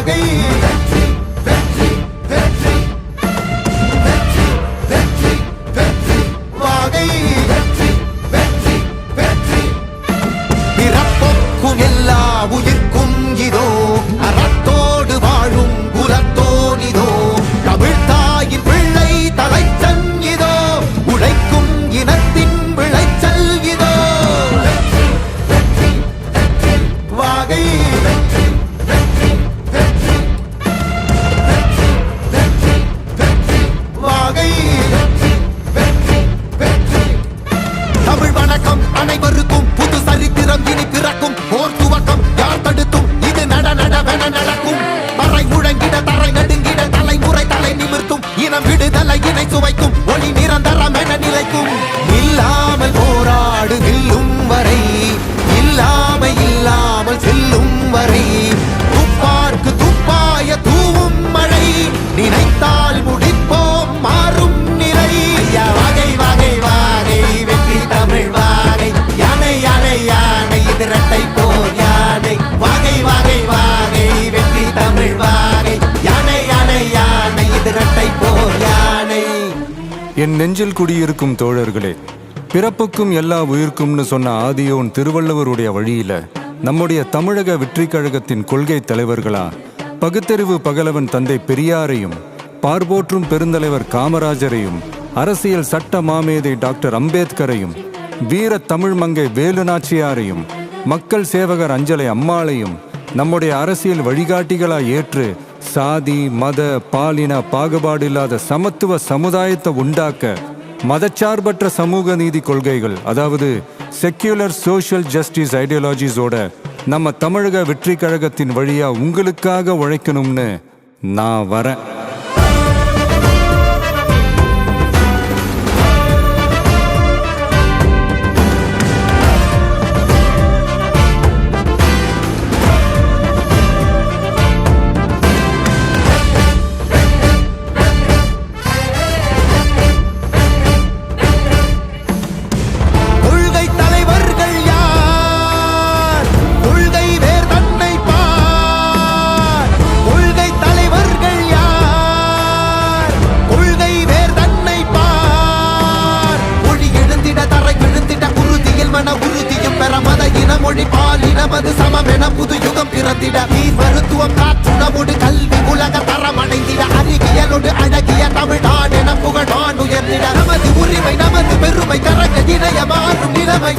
வாகை வாகை பிறப்புக்கும் எல்லா உயிர்க்கும் இதோ அறத்தோடு வாழும் குலத்தோனிதோ தமிழ் தாயின் பிள்ளை தலைச்சன் இதோ உழைக்கும் இனத்தின் விளைச்சல் இதோ வாகை வாகை தமிழ் வணக்கம் அனைவருக்கும் புது சரித்திரம் இனி பிறக்கும் போர் துவக்கம் யார் தடுத்தும் இது நடவென நடக்கும் மறை முழங்கிட தரை நடுங்கிட தலைமுறை தலை நிமிர்த்தும் இனம் விடுதலை இணை சுவைக்கும் ஒளி நிரந்தரம் என நிலைக்கும் இல்லாமல் போராடு வெல்லும் வரை இல்லாமல் செல்லும் வரை துப்பார்க்கு துப்பாய தூவும் மழை நினைத்தால் முடிப்போம் மாறும் நிலை வாகை வாகை வாகை வெற்றி தமிழ் வாகை யானை யானை யானை இது இரட்டை போர் யானை வாகை வாகை வாகை வெற்றி தமிழ் வாகை யானை யானை யானை இது இரட்டை போர் யானை. என் நெஞ்சில் குடியிருக்கும் தோழர்களே, பிறப்புக்கும் எல்லா உயிர்க்கும்னு சொன்ன ஆதியோன் திருவள்ளுவருடைய வழியில நம்முடைய தமிழக வெற்றி கழகத்தின் கொள்கை தலைவர்களா பகுத்தறிவு பகலவன் தந்தை பெரியாரையும் பார்போற்றும் பெருந்தலைவர் காமராஜரையும் அரசியல் சட்ட மாமேதை டாக்டர் அம்பேத்கரையும் வீர தமிழ் மங்கை வேலு நாச்சியாரையும் மக்கள் சேவகர் அஞ்சலை அம்மாளையும் நம்முடைய அரசியல் வழிகாட்டிகளா ஏற்று சாதி மத பாலின பாகுபாடு இல்லாத சமத்துவ சமுதாயத்தை உண்டாக்க மதச்சார்பற்ற சமூக நீதி கொள்கைகள், அதாவது செக்யூலர் சோஷியல் ஜஸ்டிஸ் ஐடியாலஜிஸோட நம்ம தமிழக வெற்றி கழகத்தின் வழியா உங்களுக்காக உழைக்கணும்னு நான் வரேன். மொழி பாலினமது சமமென புது யுகம் பிறந்திட நீர் மருத்துவம் காற்றுணவோடு கல்வி உலக தரம் அடைந்திட அறிவியலோடு அழகிய தமிழ்நாடு என புகழ் உயர்ந்திட நமது உரிமை நமது பெருமை கரங்க இணைய மாறும் நிலைமை